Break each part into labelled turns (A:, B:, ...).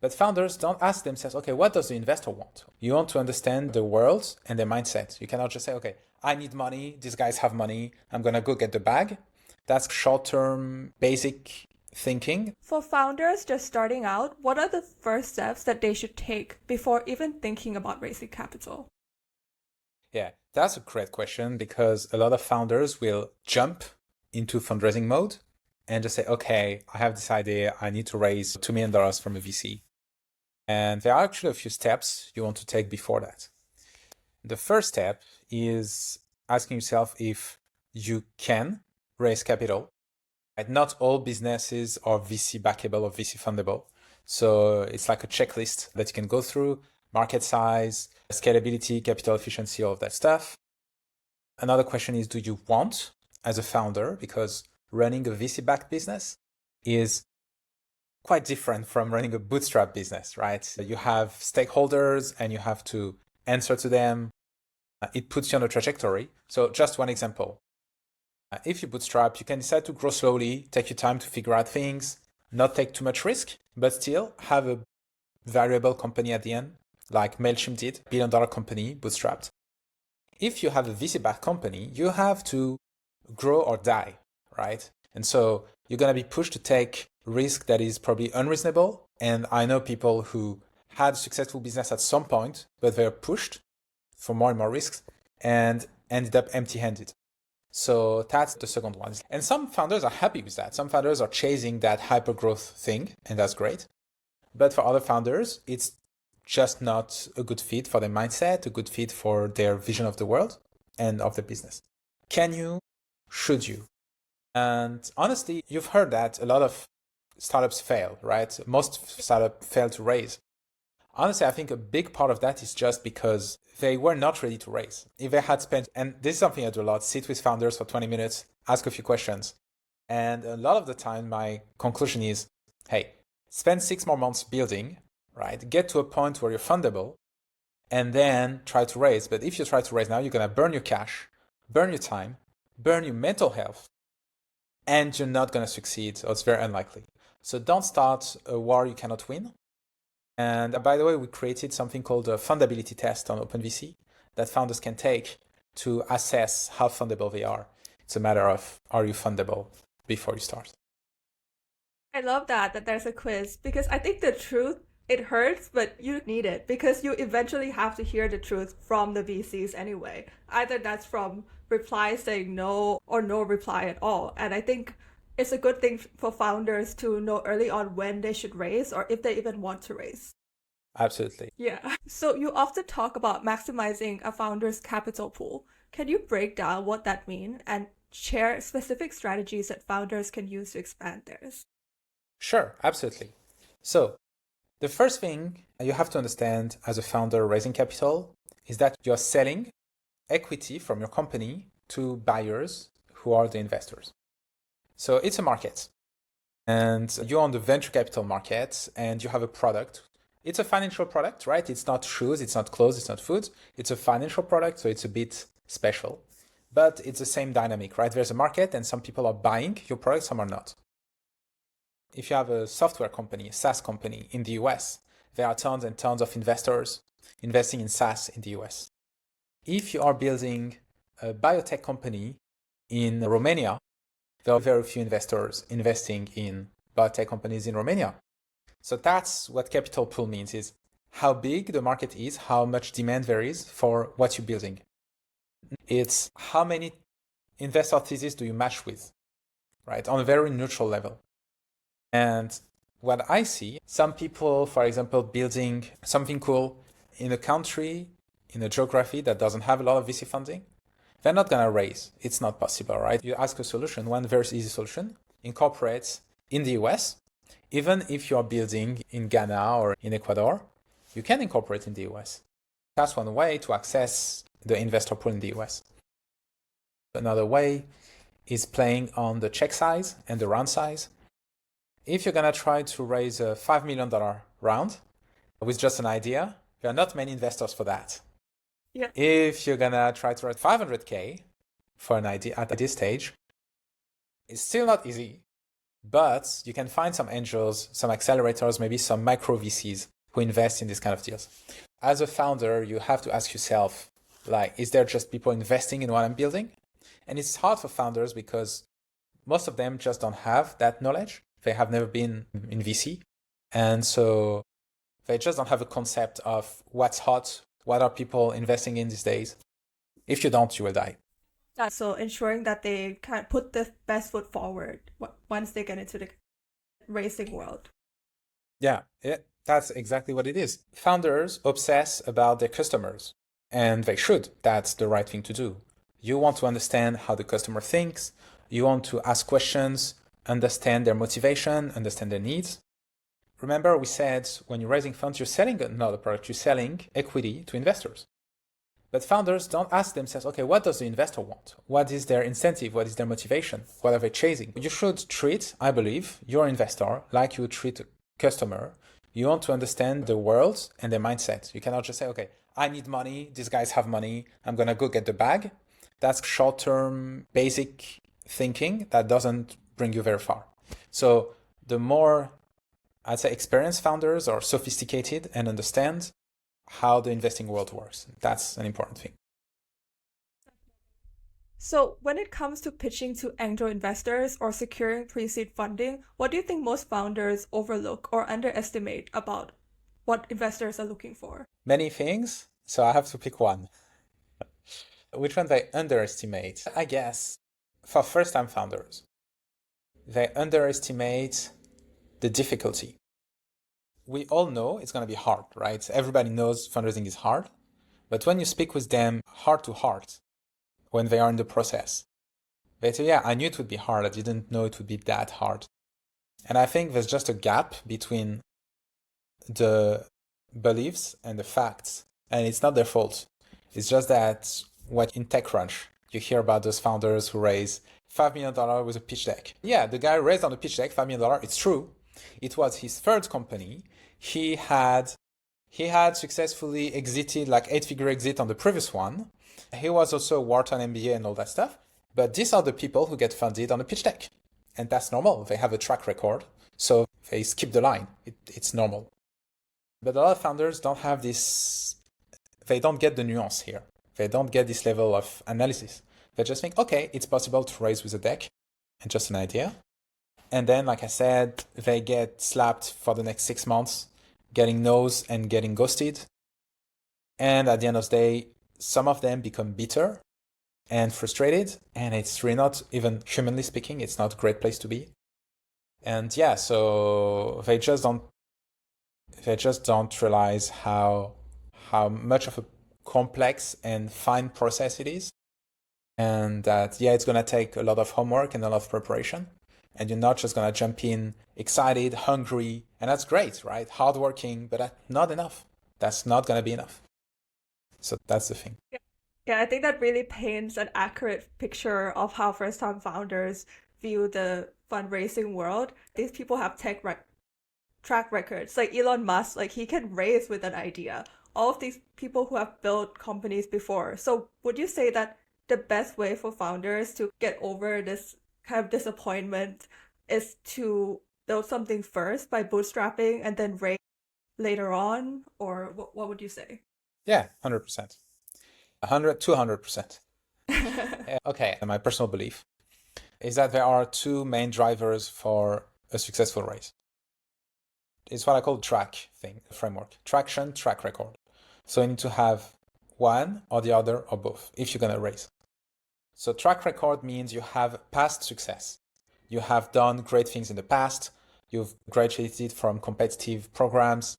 A: But founders don't ask themselves, okay, what does the investor want? You want to understand the world and their mindset. You cannot just say, okay, I need money. These guys have money. I'm going to go get the bag. That's short-term, basic thinking.
B: For founders just starting out, what are the first steps that they should take before even thinking about raising capital?
A: Yeah, that's a great question because a lot of founders will jump into fundraising mode and just say, okay, I have this idea. I need to raise $2 million from a VC. And there are actually a few steps you want to take before that. The first step is asking yourself if you can raise capital. Not all businesses are VC backable or VC fundable. So it's like a checklist that you can go through: market size, scalability, capital efficiency, all of that stuff. Another question is, do you want as a founder? Because running a VC-backed business is quite different from running a bootstrap business, right? You have stakeholders and you have to answer to them. It puts you on a trajectory. So just one example. If you bootstrap, you can decide to grow slowly, take your time to figure out things, not take too much risk, but still have a variable company at the end, like MailChimp did, $1 billion company, bootstrapped. If you have a VC-backed company, you have to grow or die, right? And so you're going to be pushed to take risk that is probably unreasonable. And I know people who had a successful business at some point, but they're pushed for more and more risks and ended up empty-handed. So that's the second one. And some founders are happy with that. Some founders are chasing that hyper growth thing, and that's great. But for other founders, it's just not a good fit for their mindset, a good fit for their vision of the world and of the business. Can you? Should you? And honestly, you've heard that a lot of startups fail, right? Most startups fail to raise. Honestly, I think a big part of that is just because they were not ready to raise. If they had spent, and this is something I do a lot, sit with founders for 20 minutes, ask a few questions. And a lot of the time, my conclusion is, hey, spend 6 more months building, right? Get to a point where you're fundable and then try to raise. But if you try to raise now, you're going to burn your cash, burn your time, burn your mental health, and you're not going to succeed, or it's very unlikely. So don't start a war you cannot win. And by the way, we created something called a fundability test on OpenVC that founders can take to assess how fundable they are. It's a matter of, are you fundable before you start?
B: I love that there's a quiz because I think the truth, it hurts, but you need it because you eventually have to hear the truth from the VCs anyway. Either that's from reply saying no or no reply at all. And I think it's a good thing for founders to know early on when they should raise or if they even want to raise.
A: Absolutely.
B: Yeah. So you often talk about maximizing a founder's capital pool. Can you break down what that means and share specific strategies that founders can use to expand theirs?
A: Sure, absolutely. So the first thing you have to understand as a founder raising capital is that you're selling equity from your company to buyers who are the investors. So it's a market. And you're on the venture capital market and you have a product. It's a financial product, right? It's not shoes, it's not clothes, it's not food. It's a financial product, so it's a bit special. But it's the same dynamic, right? There's a market and some people are buying your product, some are not. If you have a software company, a SaaS company in the US, there are tons and tons of investors investing in SaaS in the US. If you are building a biotech company in Romania, there are very few investors investing in biotech companies in Romania. So that's what capital pool means, is how big the market is, how much demand there is for what you're building. It's how many investor theses do you match with, right? On a very neutral level. And what I see, some people, for example, building something cool in a country, in a geography that doesn't have a lot of VC funding, they're not going to raise. It's not possible, right? You ask a solution, one very easy solution, incorporates in the US. Even if you are building in Ghana or in Ecuador, you can incorporate in the US. That's one way to access the investor pool in the US. Another way is playing on the check size and the round size. If you're going to try to raise a $5 million round with just an idea, there are not many investors for that.
B: Yeah.
A: If you're going to try to raise 500K for an idea at this stage, it's still not easy. But you can find some angels, some accelerators, maybe some micro VCs who invest in these kind of deals. As a founder, you have to ask yourself, like, is there just people investing in what I'm building? And it's hard for founders because most of them just don't have that knowledge. They have never been in VC. And so they just don't have a concept of what's hot, what are people investing in these days. If you don't, you will die.
B: So ensuring that they can put the best foot forward once they get into the racing world.
A: Yeah, that's exactly what it is. Founders obsess about their customers, and they should. That's the right thing to do. You want to understand how the customer thinks. You want to ask questions, understand their motivation, understand their needs. Remember, we said when you're raising funds, you're selling another product, you're selling equity to investors. But founders don't ask themselves, okay, what does the investor want? What is their incentive? What is their motivation? What are they chasing? You should treat, I believe, your investor like you would treat a customer. You want to understand the world and their mindset. You cannot just say, okay, I need money. These guys have money. I'm going to go get the bag. That's short-term, basic thinking that doesn't bring you very far. So the more, I'd say, experienced founders are sophisticated and understand how the investing world works. That's an important thing.
B: So when it comes to pitching to angel investors or securing pre-seed funding, what do you think most founders overlook or underestimate about what investors are looking for?
A: Many things, so I have to pick one. Which one they underestimate? I guess for first-time founders, they underestimate the difficulty. We all know it's going to be hard, right? Everybody knows fundraising is hard. But when you speak with them heart to heart, when they are in the process, they say, yeah, I knew it would be hard. I didn't know it would be that hard. And I think there's just a gap between the beliefs and the facts. And it's not their fault. It's just that what in TechCrunch, you hear about those founders who raise $5 million with a pitch deck. Yeah, the guy raised on the pitch deck $5 million. It's true. It was his third company. He had successfully exited like 8-figure exit on the previous one. He was also a Wharton MBA and all that stuff. But these are the people who get funded on a pitch deck. And that's normal. They have a track record. So they skip the line. It's normal. But a lot of founders don't have this, they don't get the nuance here. They don't get this level of analysis. They just think, okay, it's possible to raise with a deck and just an idea. And then, like I said, they get slapped for the next 6 months, getting no's and getting ghosted. And at the end of the day, some of them become bitter and frustrated. And it's really not, even humanly speaking, it's not a great place to be. And yeah, so they just don't realize how much of a complex and fine process it is. And that, yeah, it's going to take a lot of homework and a lot of preparation. And you're not just going to jump in excited, hungry, and that's great, right? Hardworking, but that's not enough. That's not going to be enough. So that's the thing.
B: Yeah, I think that really paints an accurate picture of how first-time founders view the fundraising world. These people have track records. Like Elon Musk, like he can raise with an idea. All of these people who have built companies before. So would you say that the best way for founders to get over this kind of disappointment is to build something first by bootstrapping and then raise later on? Or what would you say?
A: Yeah, 100%. 200%. Okay, my personal belief is that there are two main drivers for a successful raise. It's what I call track framework. Traction, track record. So you need to have one or the other or both if you're going to raise. So track record means you have past success. You have done great things in the past. You've graduated from competitive programs.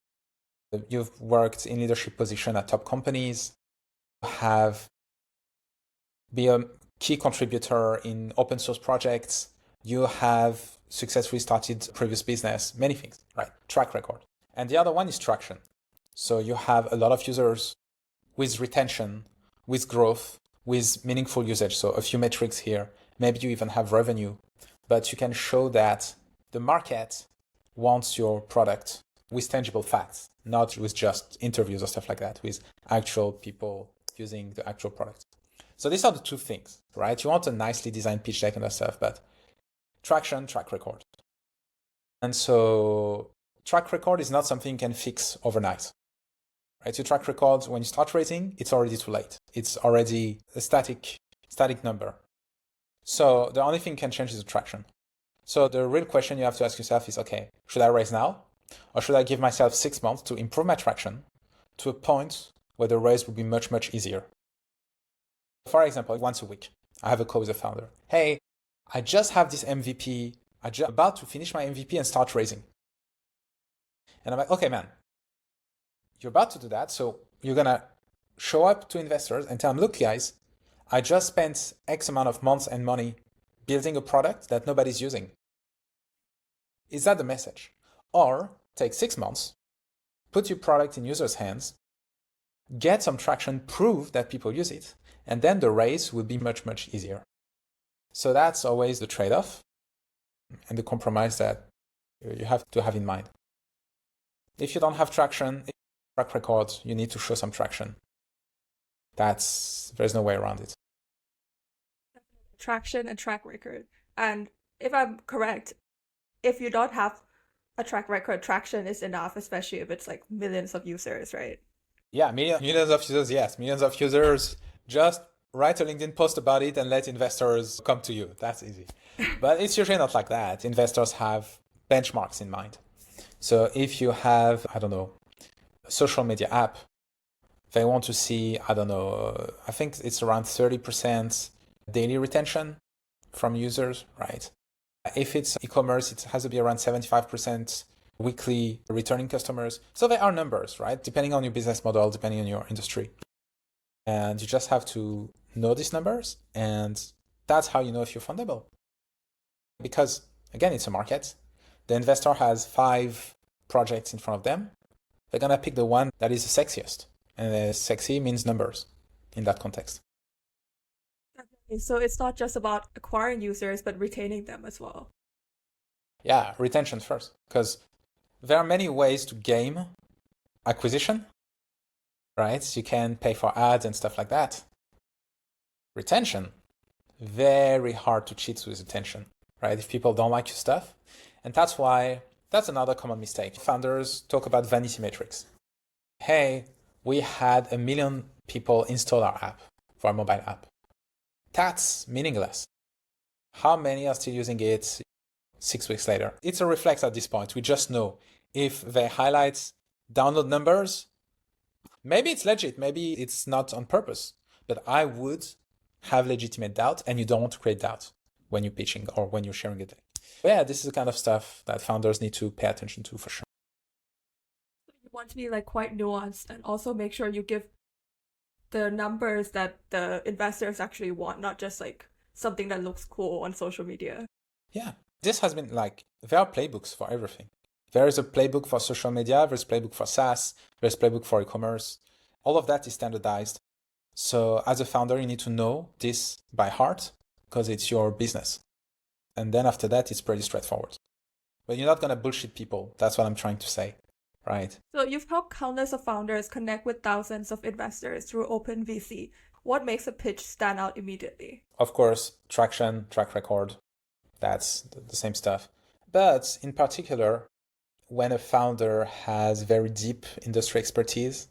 A: You've worked in leadership position at top companies. You have been a key contributor in open source projects. You have successfully started previous business, many things, right? Track record. And the other one is traction. So you have a lot of users with retention, with growth, with meaningful usage. So a few metrics here. Maybe you even have revenue, but you can show that the market wants your product with tangible facts, not with just interviews or stuff like that, with actual people using the actual product. So these are the two things, right? You want a nicely designed pitch deck and that stuff, but traction, track record. And so track record is not something you can fix overnight. Right? Your track record, when you start raising, it's already too late. It's already a static number. So the only thing you can change is the traction. So the real question you have to ask yourself is, okay, should I raise now? Or should I give myself 6 months to improve my traction to a point where the raise will be much, much easier? For example, once a week, I have a call with a founder. Hey, I just have this MVP. I'm just about to finish my MVP and start raising. And I'm like, okay, man, you're about to do that. So you're going to show up to investors and tell them, look, guys, I just spent X amount of months and money building a product that nobody's using. Is that the message? Or take 6 months, put your product in users' hands, get some traction, prove that people use it, and then the raise will be much, much easier. So that's always the trade-off and the compromise that you have to have in mind. If you don't have traction, track record, you need to show some traction. There's no way around it.
B: Traction and track record. And if I'm correct, if you don't have a track record, traction is enough, especially if it's like millions of users, right?
A: Yeah, millions of users, yes. Millions of users, just write a LinkedIn post about it and let investors come to you. That's easy. But it's usually not like that. Investors have benchmarks in mind. So if you have, I don't know, a social media app, they want to see, I don't know, I think it's around 30% daily retention from users, right? If it's e-commerce, it has to be around 75% weekly returning customers. So there are numbers, right? Depending on your business model, depending on your industry. And you just have to know these numbers, and that's how you know if you're fundable. Because again, it's a market. The investor has 5 projects in front of them. They're going to pick the one that is the sexiest. And sexy means numbers in that context.
B: Okay, so it's not just about acquiring users, but retaining them as well.
A: Yeah, retention first. Because there are many ways to game acquisition, right? You can pay for ads and stuff like that. Retention, very hard to cheat with retention, right? If people don't like your stuff. And that's another common mistake. Founders talk about vanity metrics. Hey, we had 1 million people install our app, for our mobile app. That's meaningless. How many are still using it 6 weeks later? It's a reflex at this point. We just know if they highlight download numbers, maybe it's legit, maybe it's not on purpose, but I would have legitimate doubt, and you don't want to create doubt when you're pitching or when you're sharing it. But yeah, this is the kind of stuff that founders need to pay attention to for sure.
B: You want to be like quite nuanced and also make sure you give the numbers that the investors actually want, not just like something that looks cool on social media.
A: Yeah, this has been like, there are playbooks for everything. There is a playbook for social media, there's a playbook for SaaS, there's a playbook for e-commerce. All of that is standardized. So as a founder, you need to know this by heart because it's your business. And then after that, it's pretty straightforward. But you're not going to bullshit people. That's what I'm trying to say, right?
B: So you've helped countless of founders connect with thousands of investors through Open VC. What makes a pitch stand out immediately?
A: Of course, traction, track record, that's the same stuff. But in particular, when a founder has very deep industry expertise,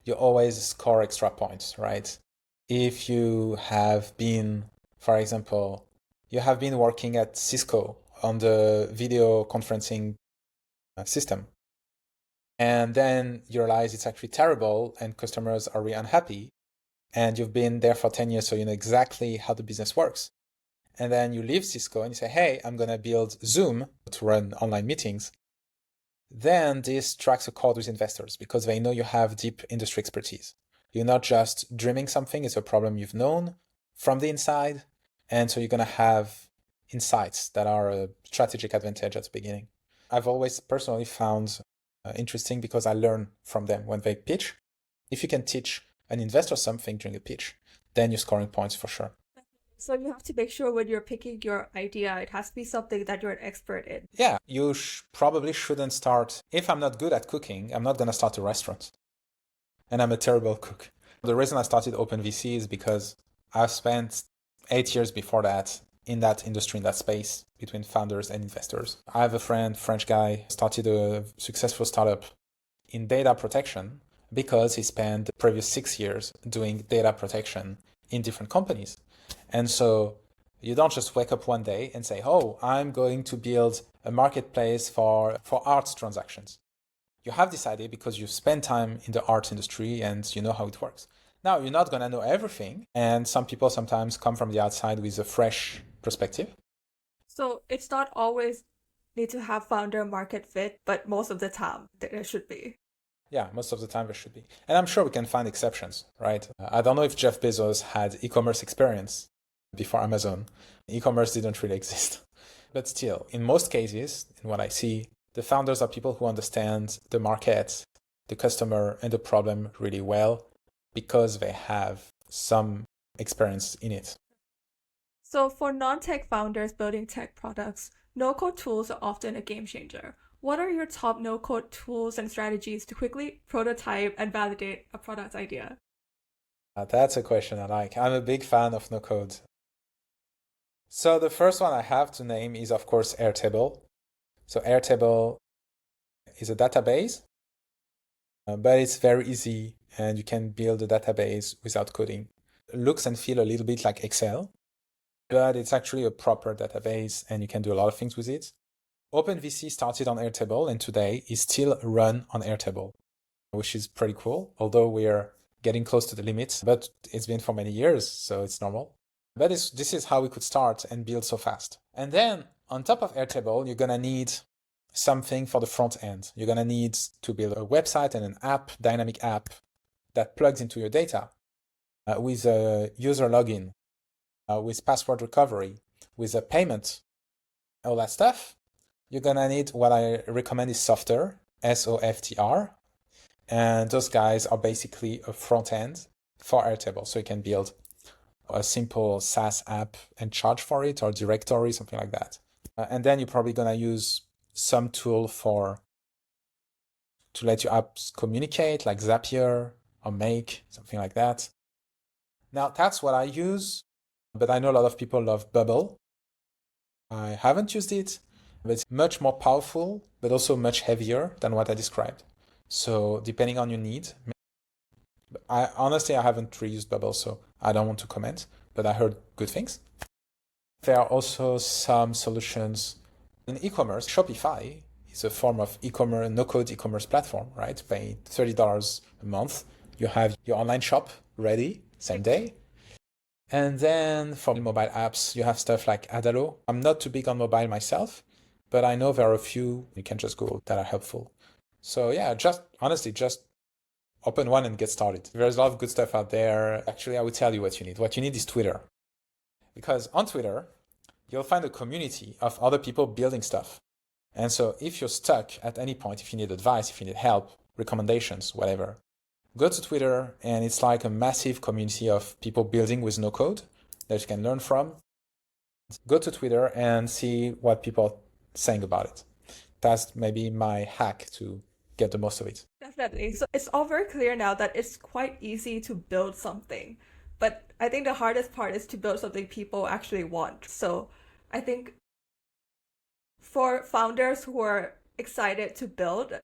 A: you always score extra points, right? If you have been, for example, you have been working at Cisco on the video conferencing system, and then you realize it's actually terrible and customers are really unhappy, and you've been there for 10 years, so you know exactly how the business works. And then you leave Cisco and you say, hey, I'm going to build Zoom to run online meetings. Then this tracks a chord with investors because they know you have deep industry expertise. You're not just dreaming something, it's a problem you've known from the inside. And so you're going to have insights that are a strategic advantage at the beginning. I've always personally found interesting because I learn from them when they pitch. If you can teach an investor something during a pitch, then you're scoring points for sure.
B: So you have to make sure when you're picking your idea, it has to be something that you're an expert in.
A: Yeah, you probably shouldn't start. If I'm not good at cooking, I'm not going to start a restaurant. And I'm a terrible cook. The reason I started OpenVC is because I've spent 8 years before that in that industry, in that space between founders and investors. I have a friend, French guy, started a successful startup in data protection because he spent the previous 6 years doing data protection in different companies. And so you don't just wake up one day and say, oh, I'm going to build a marketplace for arts transactions. You have this idea because you spend time in the art industry and you know how it works. Now, you're not going to know everything. And some people sometimes come from the outside with a fresh perspective.
B: So it's not always need to have founder market fit, but most of the time there should be.
A: Yeah, most of the time there should be. And I'm sure we can find exceptions, right? I don't know if Jeff Bezos had e-commerce experience before Amazon. E-commerce didn't really exist. But still, in most cases, in what I see, the founders are people who understand the market, the customer, and the problem really well because they have some experience in it.
B: So for non-tech founders building tech products, no-code tools are often a game changer. What are your top no-code tools and strategies to quickly prototype and validate a product idea?
A: That's a question I like. I'm a big fan of no code. So the first one I have to name is, of course, Airtable. So Airtable is a database, but it's very easy and you can build a database without coding. It looks and feel a little bit like Excel, but it's actually a proper database and you can do a lot of things with it. OpenVC started on Airtable and today is still run on Airtable, which is pretty cool, although we're getting close to the limits, but it's been for many years, so it's normal. But this is how we could start and build so fast. And then on top of Airtable, you're going to need something for the front end. You're going to need to build a website and an app, dynamic app that plugs into your data with a user login, with password recovery, with a payment, all that stuff. You're going to need what I recommend is Softr, SOFTR. And those guys are basically a front end for Airtable. So you can build a simple SaaS app and charge for it, or directory, something like that. And then you're probably going to use some tool to let your apps communicate, like Zapier or Make, something like that. Now, that's what I use, but I know a lot of people love Bubble. I haven't used it, but it's much more powerful, but also much heavier than what I described. So depending on your need, I haven't reused Bubble, so I don't want to comment, but I heard good things. There are also some solutions in e-commerce. Shopify is a form of e-commerce, no-code e-commerce platform, right? Pay $30 a month. You have your online shop ready, same day. And then for mobile apps, you have stuff like Adalo. I'm not too big on mobile myself, but I know there are a few you can just Google that are helpful. So yeah, just open one and get started. There's a lot of good stuff out there. Actually, I would tell you what you need. What you need is Twitter. Because on Twitter, you'll find a community of other people building stuff. And so if you're stuck at any point, if you need advice, if you need help, recommendations, whatever, go to Twitter and it's like a massive community of people building with no code that you can learn from. Go to Twitter and see what people are saying about it. That's maybe my hack to get the most of it.
B: Definitely. So it's all very clear now that it's quite easy to build something. But I think the hardest part is to build something people actually want. So I think for founders who are excited to build,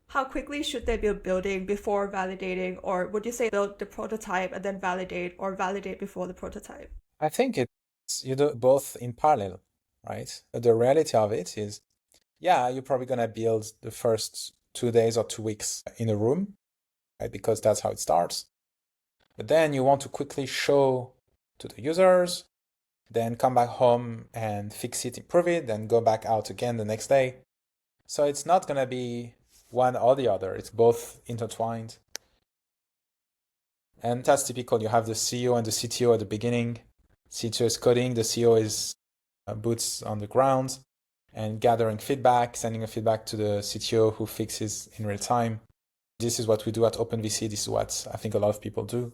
B: how quickly should they be building before validating? Or would you say build the prototype and then validate, or validate before the prototype?
A: I think you do both in parallel, right? The reality of it is, yeah, you're probably going to build the first 2 days or 2 weeks in a room, right? Because that's how it starts. But then you want to quickly show to the users, then come back home and fix it, improve it, then go back out again the next day. So it's not going to be one or the other. It's both intertwined. And that's typical. You have the CEO and the CTO at the beginning. CTO is coding, the CEO is boots on the ground and gathering feedback, sending a feedback to the CTO who fixes in real time. This is what we do at OpenVC. This is what I think a lot of people do.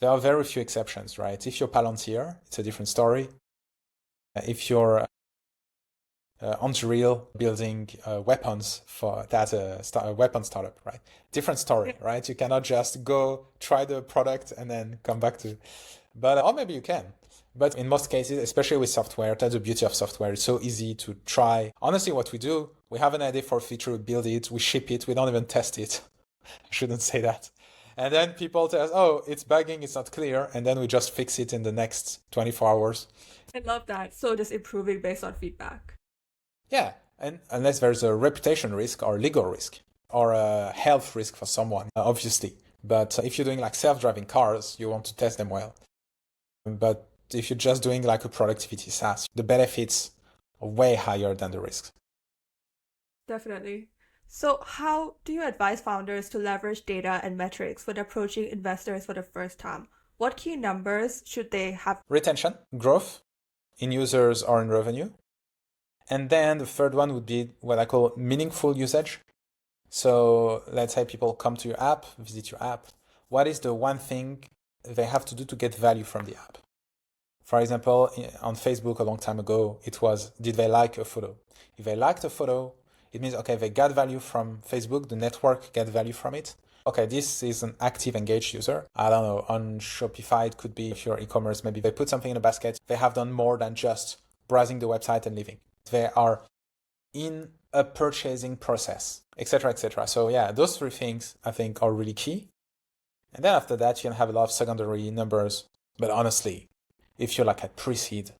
A: There are very few exceptions, right? If you're Palantir, it's a different story. If you're Unreal building weapons that's a weapon startup, right? Different story, right? You cannot just go try the product and then come back to, but or maybe you can. But in most cases, especially with software, that's the beauty of software. It's so easy to try. Honestly, what we do, we have an idea for a feature, we build it, we ship it, we don't even test it. I shouldn't say that. And then people tell us, oh, it's bugging, it's not clear. And then we just fix it in the next 24 hours.
B: I love that. So just improving based on feedback.
A: Yeah. And unless there's a reputation risk or legal risk or a health risk for someone, obviously. But if you're doing like self-driving cars, you want to test them well. But if you're just doing like a productivity SaaS, the benefits are way higher than the risks.
B: Definitely. So how do you advise founders to leverage data and metrics when approaching investors for the first time? What key numbers should they have?
A: Retention, growth in users or in revenue. And then the third one would be what I call meaningful usage. So let's say people come to your app, visit your app. What is the one thing they have to do to get value from the app? For example, on Facebook a long time ago, it was, did they like a photo? If they liked a photo, it means, okay, they got value from Facebook, the network got value from it. Okay, this is an active, engaged user. I don't know, on Shopify, it could be if you're e-commerce, maybe they put something in a basket. They have done more than just browsing the website and leaving. They are in a purchasing process, etc., etc. So yeah, those three things I think are really key. And then after that, you can have a lot of secondary numbers. But honestly, if you're like at pre-seed,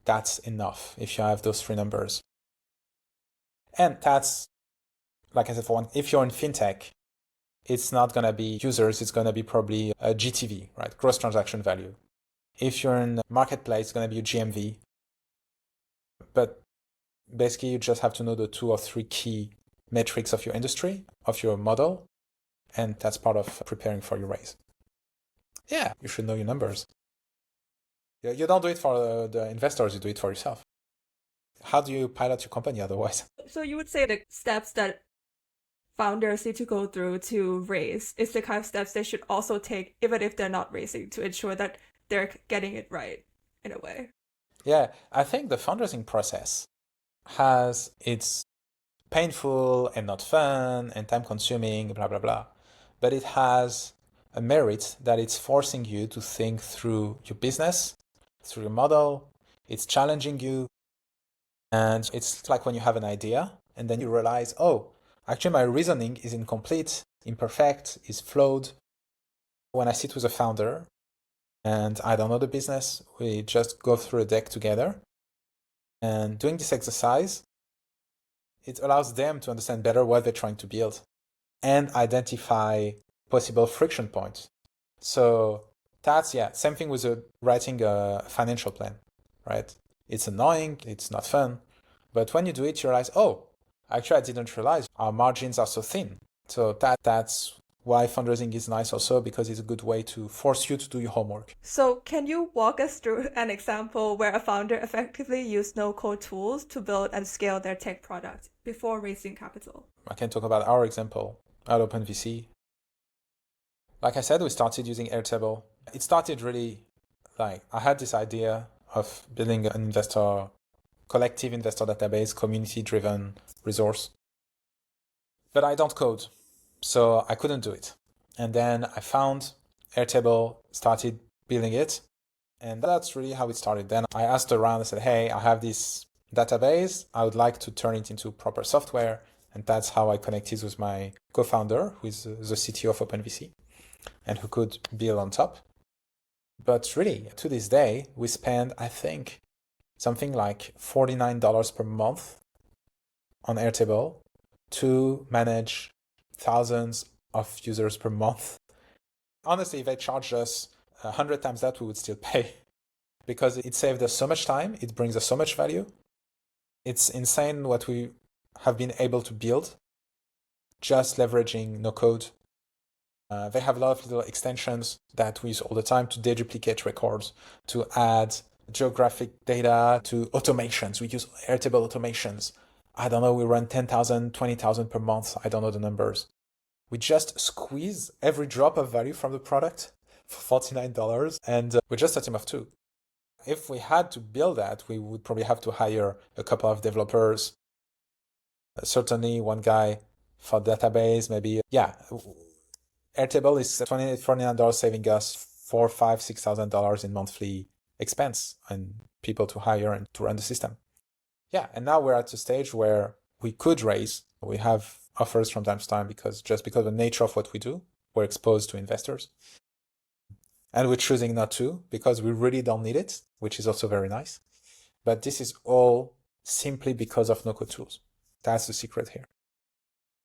A: that's enough if you have those three numbers. And that's, like I said, for one, if you're in fintech, it's not going to be users, it's going to be probably a GTV, right? Gross transaction value. If you're in marketplace, it's going to be a GMV. But basically, you just have to know the 2 or 3 key metrics of your industry, of your model, and that's part of preparing for your raise. Yeah, you should know your numbers. You don't do it for the investors, you do it for yourself. How do you pilot your company otherwise?
B: So you would say the steps that founders need to go through to raise is the kind of steps they should also take, even if they're not raising, to ensure that they're getting it right in a way.
A: Yeah, I think the fundraising process has its painful and not fun and time consuming, blah, blah, blah. But it has a merit that it's forcing you to think through your business, through your model. It's challenging you. And it's like when you have an idea and then you realize, oh, actually my reasoning is incomplete, imperfect, is flawed. When I sit with a founder and I don't know the business, we just go through a deck together. And doing this exercise, it allows them to understand better what they're trying to build and identify possible friction points. So that's, yeah, same thing with writing a financial plan, right? It's annoying, it's not fun, but when you do it, you realize, oh, actually, I didn't realize our margins are so thin. So that's why fundraising is nice also, because it's a good way to force you to do your homework.
B: So can you walk us through an example where a founder effectively used no-code tools to build and scale their tech product before raising capital?
A: I can talk about our example at OpenVC. Like I said, we started using Airtable. It started really like I had this idea of building an collective investor database, community-driven resource. But I don't code, so I couldn't do it. And then I found Airtable, started building it, and that's really how it started. Then I asked around, I said, hey, I have this database, I would like to turn it into proper software. And that's how I connected with my co-founder, who is the CTO of OpenVC, and who could build on top. But really, to this day, we spend, I think, something like $49 per month on Airtable to manage thousands of users per month. Honestly, if they charged us 100 times that, we would still pay because it saved us so much time. It brings us so much value. It's insane what we have been able to build just leveraging no code. They have a lot of little extensions that we use all the time to deduplicate records, to add geographic data, to automations. We use Airtable automations. I don't know, we run 10,000, 20,000 per month. I don't know the numbers. We just squeeze every drop of value from the product for $49, and we're just a team of 2. If we had to build that, we would probably have to hire a couple of developers, certainly one guy for database, maybe. Yeah, Airtable is $49 saving us $4,000, $5,000, $6,000 in monthly expense and people to hire and to run the system. Yeah, and now we're at a stage where we could raise. We have offers from time to time because of the nature of what we do, we're exposed to investors. And we're choosing not to because we really don't need it, which is also very nice. But this is all simply because of no-code tools. That's the secret here.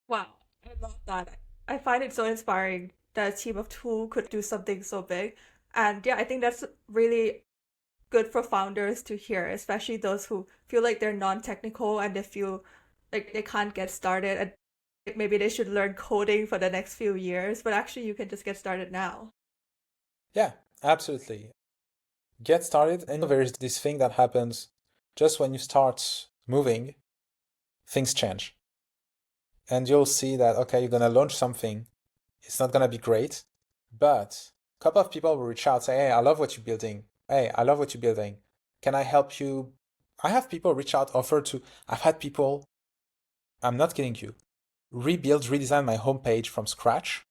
B: Wow, I love that. I find it so inspiring that a team of two could do something so big. And yeah, I think that's really good for founders to hear, especially those who feel like they're non-technical and they feel like they can't get started and maybe they should learn coding for the next few years, but actually you can just get started now.
A: Yeah, absolutely. Get started. And there is this thing that happens just when you start moving, things change. And you'll see that, okay, you're going to launch something. It's not going to be great, but a couple of people will reach out, say, hey, I love what you're building. Hey, I love what you're building. Can I help you? I have people reach out, I've had people, I'm not kidding you, redesign my homepage from scratch.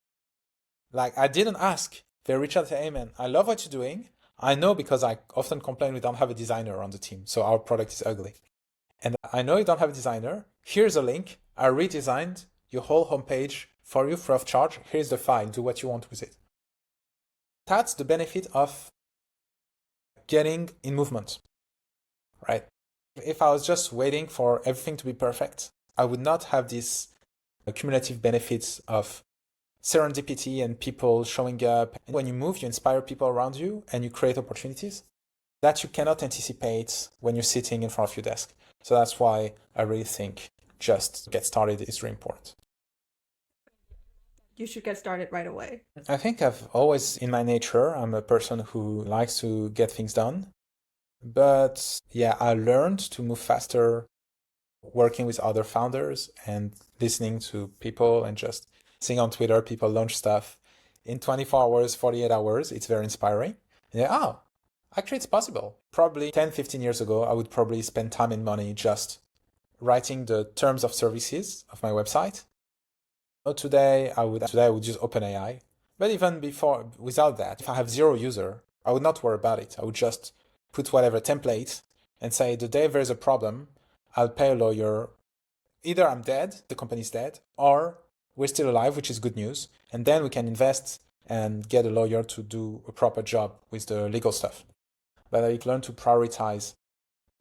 A: Like, I didn't ask. They reach out and say, hey, man, I love what you're doing. I know because I often complain we don't have a designer on the team, so our product is ugly. And I know you don't have a designer. Here's a link. I redesigned your whole homepage for you free of charge. Here's the file. Do what you want with it. That's the benefit of getting in movement, right? If I was just waiting for everything to be perfect, I would not have these cumulative benefits of serendipity and people showing up. When you move, you inspire people around you and you create opportunities that you cannot anticipate when you're sitting in front of your desk. So that's why I really think just get started is really important.
B: You should get started right away.
A: I think I've always, in my nature, I'm a person who likes to get things done. But yeah, I learned to move faster working with other founders and listening to people and just seeing on Twitter people launch stuff in 24 hours, 48 hours. It's very inspiring. And yeah, oh, actually it's possible. Probably 10, 15 years ago, I would probably spend time and money just writing the terms of services of my website. Today I would use OpenAI. But even before, without that, if I have 0 user, I would not worry about it. I would just put whatever template and say the day there's a problem, I'll pay a lawyer. Either I'm dead, the company's dead, or we're still alive, which is good news. And then we can invest and get a lawyer to do a proper job with the legal stuff. But I learned to prioritize.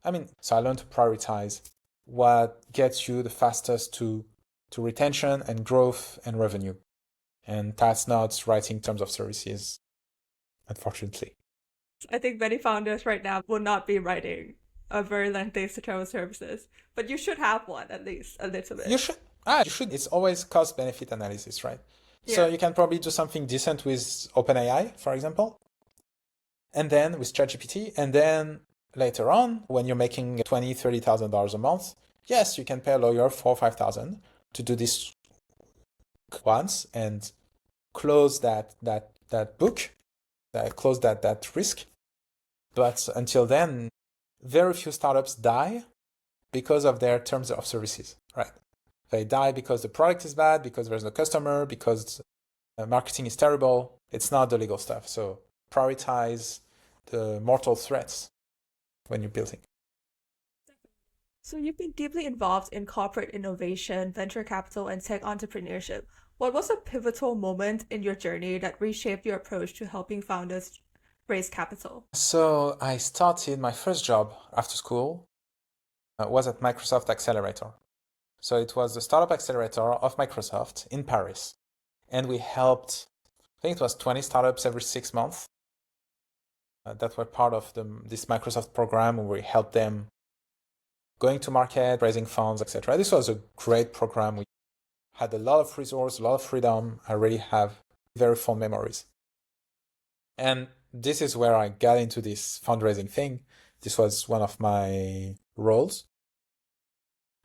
A: I learned to prioritize what gets you the fastest to retention and growth and revenue. And that's not writing terms of services, unfortunately.
B: I think many founders right now will not be writing a very lengthy term of services, but you should have one at least a little bit.
A: You should. You should. It's always cost benefit analysis, right? Yeah. So you can probably do something decent with OpenAI, for example, and then with ChatGPT, and then later on, when you're making $20,000, $30,000 a month, yes, you can pay a lawyer $4,000 or $5,000 to do this once and close that book, close that risk. But until then, very few startups die because of their terms of services, right? They die because the product is bad, because there's no customer, because marketing is terrible. It's not the legal stuff. So prioritize the mortal threats when you're building.
B: So you've been deeply involved in corporate innovation, venture capital, and tech entrepreneurship. What was a pivotal moment in your journey that reshaped your approach to helping founders raise capital?
A: So I started my first job after school was at Microsoft Accelerator. So it was the startup accelerator of Microsoft in Paris. And we helped, I think it was 20 startups every 6 months that were part of this Microsoft program where we helped them going to market, raising funds, etc. This was a great program. We had a lot of resources, a lot of freedom. I really have very fond memories. And this is where I got into this fundraising thing. This was one of my roles.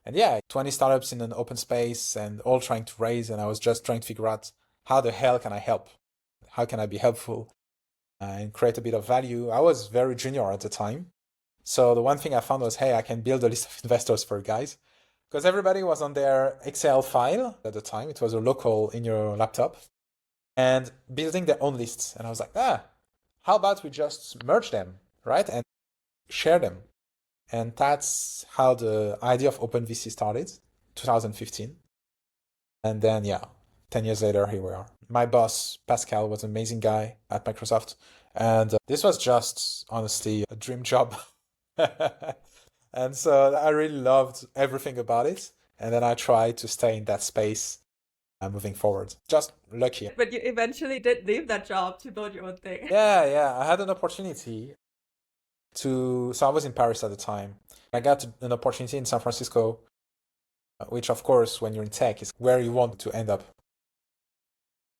A: And yeah, 20 startups in an open space and all trying to raise. And I was just trying to figure out how the hell can I help? How can I be helpful and create a bit of value? I was very junior at the time. So the one thing I found was, hey, I can build a list of investors for you guys. Because everybody was on their Excel file at the time. It was a local in your laptop. And building their own lists. And I was like, how about we just merge them, right? And share them. And that's how the idea of OpenVC started, 2015. And then, yeah, 10 years later, here we are. My boss, Pascal, was an amazing guy at Microsoft. And this was just, honestly, a dream job. And so I really loved everything about it. And then I tried to stay in that space moving forward. Just lucky.
B: But you eventually did leave that job to build your own thing.
A: Yeah. I had an opportunity so I was in Paris at the time. I got an opportunity in San Francisco, which of course, when you're in tech, is where you want to end up.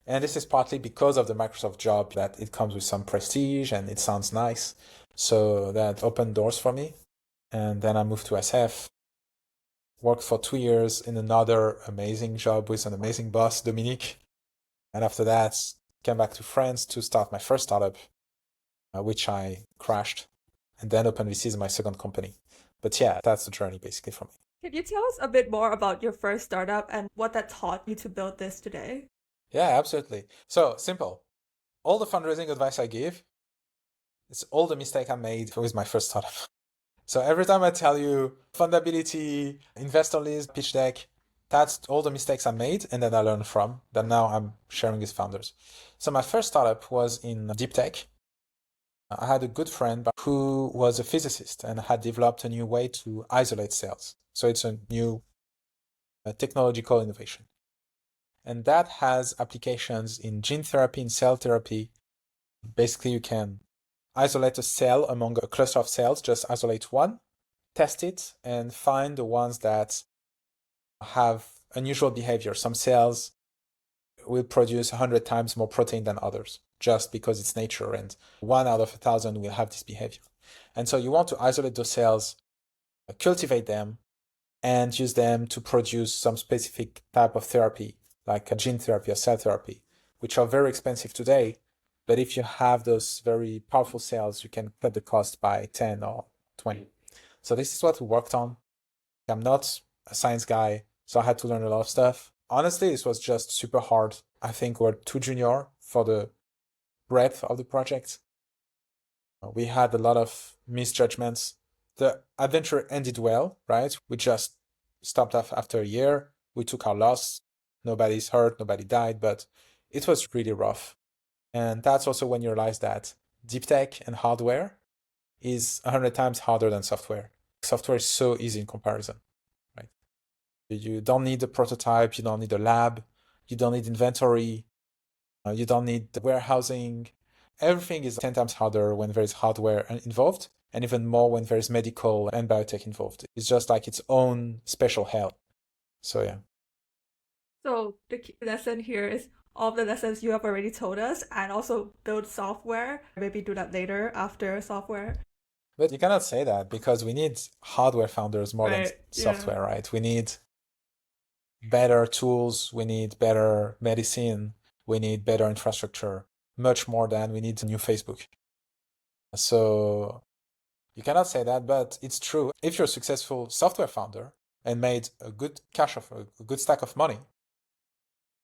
A: And this is partly because of the Microsoft job that it comes with some prestige and it sounds nice. So that opened doors for me. And then I moved to SF, worked for 2 years in another amazing job with an amazing boss, Dominique. And after that, came back to France to start my first startup, which I crashed. And then OpenVC is my second company. But yeah, that's the journey basically for me.
B: Can you tell us a bit more about your first startup and what that taught you to build this today?
A: Yeah, absolutely. So simple. All the fundraising advice I give, it's all the mistake I made with my first startup. So every time I tell you fundability, investor list, pitch deck, that's all the mistakes I made and that I learned from that now I'm sharing with founders. So my first startup was in deep tech. I had a good friend who was a physicist and had developed a new way to isolate cells. So it's a new technological innovation. And that has applications in gene therapy, in cell therapy. Basically, you can isolate a cell among a cluster of cells, just isolate one, test it, and find the ones that have unusual behavior. Some cells will produce 100 times more protein than others, just because it's nature, and 1 out of 1,000 will have this behavior. And so you want to isolate those cells, cultivate them, and use them to produce some specific type of therapy, like a gene therapy or cell therapy, which are very expensive today. But if you have those very powerful cells, you can cut the cost by 10 or 20. So this is what we worked on. I'm not a science guy, so I had to learn a lot of stuff. Honestly, this was just super hard. I think we're too junior for the breadth of the project. We had a lot of misjudgments. The adventure ended well, right? We just stopped off after a year. We took our loss. Nobody's hurt, nobody died, but it was really rough. And that's also when you realize that deep tech and hardware is 100 times harder than software. Software is so easy in comparison, right? You don't need a prototype, you don't need a lab, you don't need inventory, you don't need warehousing. Everything is 10 times harder when there's hardware involved, and even more when there's medical and biotech involved. It's just like its own special hell. So yeah.
B: So the key lesson here is all the lessons you have already told us and also build software. Maybe do that later after software.
A: But you cannot say that because we need hardware founders more than software, right? We need better tools, we need better medicine, we need better infrastructure, much more than we need a new Facebook. So you cannot say that, but it's true. If you're a successful software founder and made a good a good stack of money,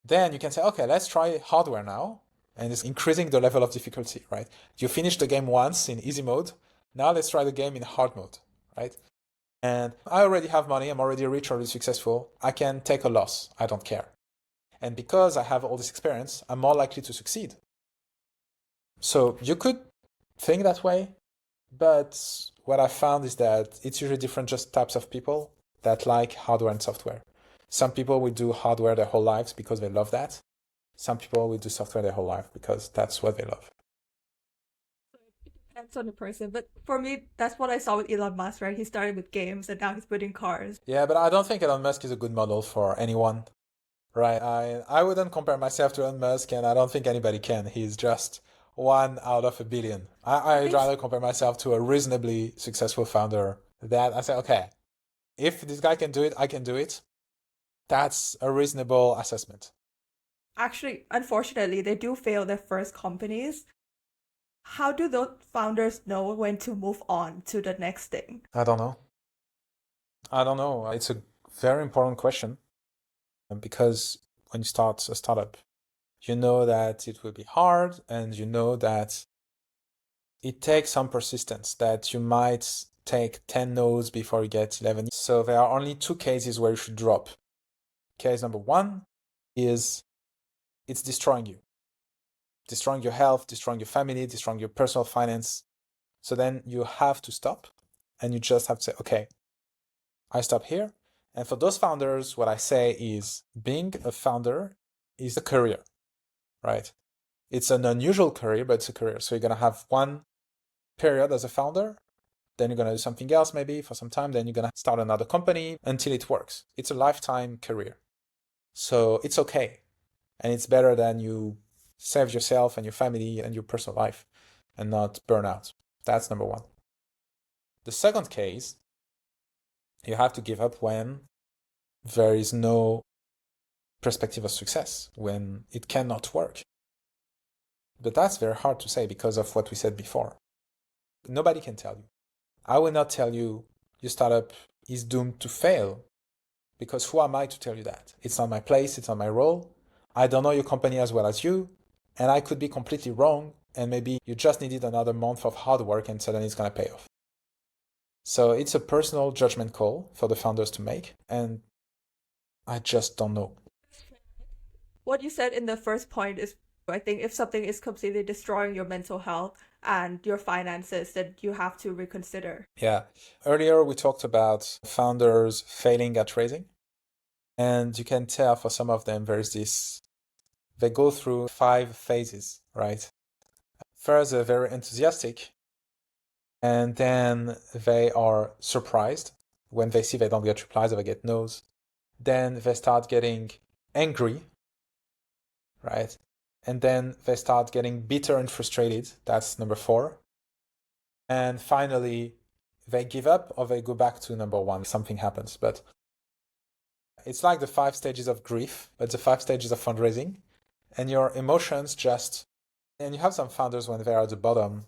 A: then you can say, okay, let's try hardware now. And it's increasing the level of difficulty, right? You finished the game once in easy mode. Now let's try the game in hard mode, right? And I already have money. I'm already rich, already successful. I can take a loss. I don't care. And because I have all this experience, I'm more likely to succeed. So you could think that way, but what I found is that it's usually different just types of people that like hardware and software. Some people will do hardware their whole lives because they love that. Some people will do software their whole life because that's what they love.
B: Depends on the person, but for me, that's what I saw with Elon Musk, right? He started with games and now he's building cars.
A: Yeah, but I don't think Elon Musk is a good model for anyone, right? I wouldn't compare myself to Elon Musk, and I don't think anybody can. He's just 1 out of 1 billion. I'd rather compare myself to a reasonably successful founder that I say, okay, if this guy can do it, I can do it. That's a reasonable assessment.
B: Actually, unfortunately, they do fail their first companies. How do those founders know when to move on to the next thing?
A: I don't know. It's a very important question because when you start a startup, you know that it will be hard and you know that it takes some persistence that you might take 10 no's before you get 11. So there are only two cases where you should drop. Case number one is it's destroying you, destroying your health, destroying your family, destroying your personal finance. So then you have to stop and you just have to say, okay, I stop here. And for those founders, what I say is being a founder is a career, right? It's an unusual career, but it's a career. So you're going to have one period as a founder, then you're going to do something else maybe for some time, then you're going to start another company until it works. It's a lifetime career. So it's okay. And it's better than you save yourself and your family and your personal life and not burn out. That's number one. The second case, you have to give up when there is no perspective of success, when it cannot work. But that's very hard to say because of what we said before. Nobody can tell you. I will not tell you your startup is doomed to fail, because who am I to tell you that? It's not my place, it's not my role. I don't know your company as well as you, and I could be completely wrong, and maybe you just needed another month of hard work and suddenly it's going to pay off. So it's a personal judgment call for the founders to make, and I just don't know.
B: What you said in the first point is, I think if something is completely destroying your mental health and your finances, then you have to reconsider.
A: Yeah. Earlier, we talked about founders failing at raising. And you can tell for some of them, there's this, they go through 5 phases, right? First, they're very enthusiastic. And then they are surprised when they see they don't get replies or they get no's. Then they start getting angry, right? And then they start getting bitter and frustrated. That's number 4. And finally, they give up or they go back to number 1. Something happens. But it's like the 5 stages of grief, but the 5 stages of fundraising. And your emotions just, and you have some founders when they're at the bottom,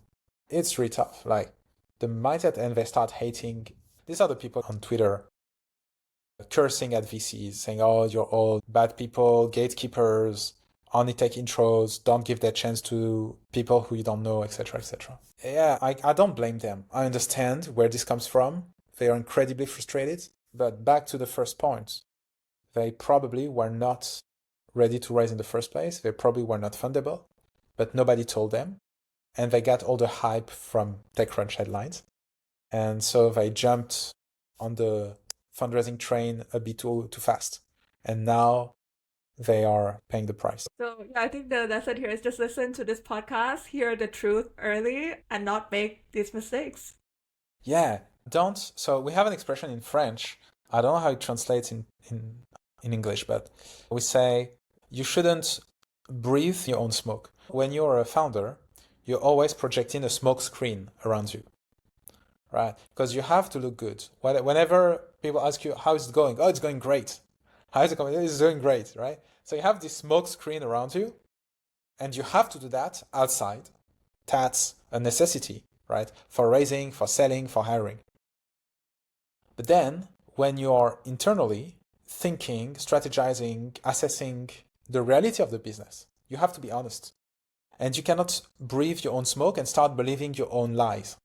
A: it's really tough. Like the mindset, and they start hating. These are the people on Twitter cursing at VCs, saying, oh, you're all bad people, gatekeepers, only take intros, don't give that chance to people who you don't know, etc., etc. Yeah, I don't blame them. I understand where this comes from. They are incredibly frustrated. But back to the first point, they probably were not ready to raise in the first place. They probably were not fundable, but nobody told them. And they got all the hype from TechCrunch headlines. And so they jumped on the fundraising train a bit too fast. And now they are paying the price.
B: So yeah, I think the lesson here is just listen to this podcast, hear the truth early, and not make these mistakes.
A: Yeah, don't. So we have an expression in French. I don't know how it translates in English, but we say you shouldn't breathe your own smoke. When you're a founder, you're always projecting a smoke screen around you, right? Because you have to look good. Whenever people ask you, how is it going? Oh, it's going great. How is it going? It's going great, right? So you have this smoke screen around you, and you have to do that outside. That's a necessity, right? For raising, for selling, for hiring. But then when you are internally thinking, strategizing, assessing the reality of the business, you have to be honest. And you cannot breathe your own smoke and start believing your own lies.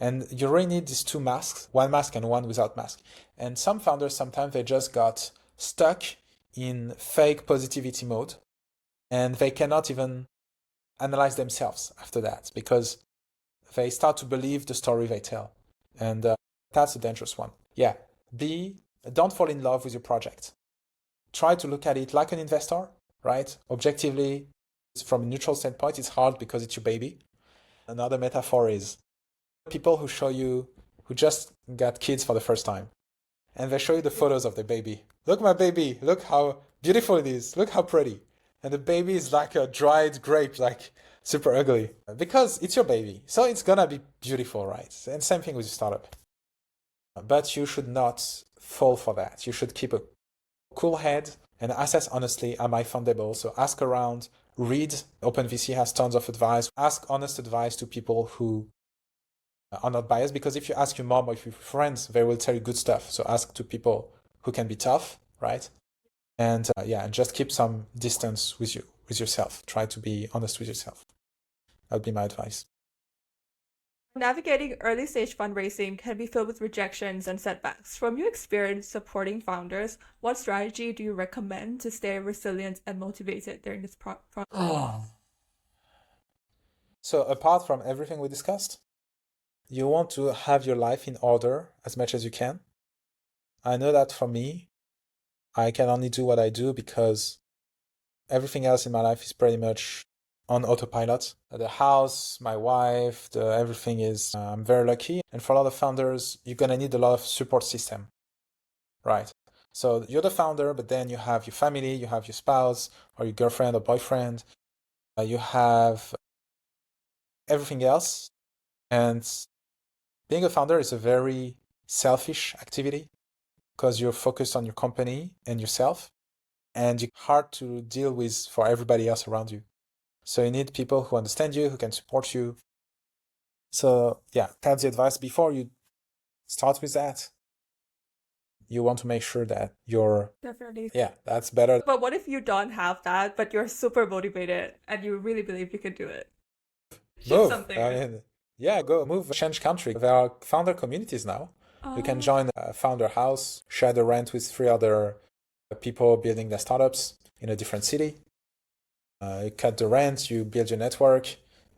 A: And you really need these 2 masks, one mask and one without mask. And some founders, sometimes they just got stuck in fake positivity mode, and they cannot even analyze themselves after that because they start to believe the story they tell. And that's a dangerous one. Yeah, don't fall in love with your project. Try to look at it like an investor, right? Objectively, from a neutral standpoint, it's hard because it's your baby. Another metaphor is people who just got kids for the first time, and they show you the photos of the baby. Look, my baby, look how beautiful it is. Look how pretty. And the baby is like a dried grape, like super ugly. Because it's your baby. So it's gonna be beautiful, right? And same thing with your startup. But you should not fall for that. You should keep a cool head and assess honestly, am I fundable? So ask around, read. OpenVC has tons of advice. Ask honest advice to people who are not biased, because if you ask your mom or if your friends, they will tell you good stuff. So ask to people who can be tough, right? And and just keep some distance with yourself. Try to be honest with yourself. That would be my advice.
B: Navigating early stage fundraising can be filled with rejections and setbacks. From your experience supporting founders, what strategy do you recommend to stay resilient and motivated during this process?
A: Oh. So apart from everything we discussed, you want to have your life in order as much as you can. I know that for me, I can only do what I do because everything else in my life is pretty much on autopilot. The house, my wife, everything is, I'm very lucky. And for a lot of founders, you're going to need a lot of support system, right? So you're the founder, but then you have your family, you have your spouse or your girlfriend or boyfriend, you have everything else. And being a founder is a very selfish activity because you're focused on your company and yourself, and it's hard to deal with for everybody else around you. So you need people who understand you, who can support you. So yeah, that's the advice. Before you start with that, you want to make sure that you're,
B: Definitely.
A: yeah, that's better.
B: But what if you don't have that, but you're super motivated and you really believe you can do it? Ship
A: Move.
B: something,
A: I
B: right?
A: mean, yeah, go move, change country. There are founder communities now. You can
B: Oh,
A: join a founder house, share the rent with three other people building their startups in a different city. You cut the rent, you build your network,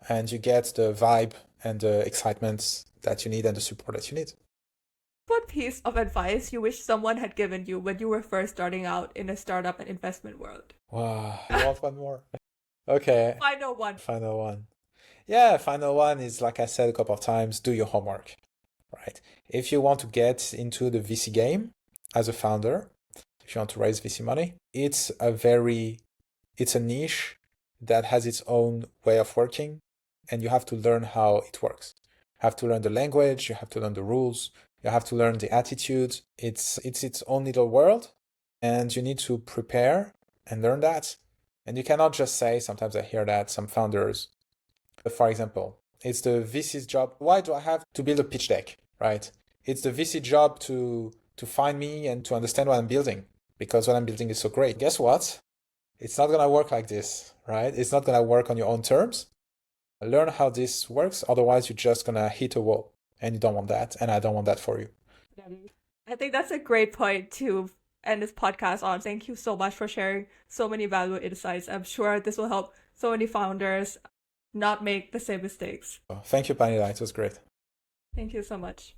A: and you get the vibe and the excitement that you need and the support that you need.
B: what piece of advice you wish someone had given you when you were first starting out in a startup and investment world?
A: Wow, you want one more? Okay,
B: Final one.
A: final one. Yeah, final one is like I said a couple of times, do your homework, right? If you want to get into the VC game as a founder, if you want to raise VC money, it's a niche that has its own way of working, and you have to learn how it works. You have to learn the language, you have to learn the rules, you have to learn the attitude. It's its own little world, and you need to prepare and learn that. And you cannot just say, sometimes I hear that some founders, for example, it's the VC's job. Why do I have to build a pitch deck, right? It's the VC job to find me and to understand what I'm building because what I'm building is so great. Guess what? It's not gonna work like this, right? It's not gonna work on your own terms. Learn how this works, otherwise you're just gonna hit a wall, and you don't want that, and I don't want that for you.
B: I think that's a great point to end this podcast on. Thank you so much for sharing so many valuable insights. I'm sure this will help so many founders not make the same mistakes.
A: Thank you, Panila. It was great.
B: Thank you so much.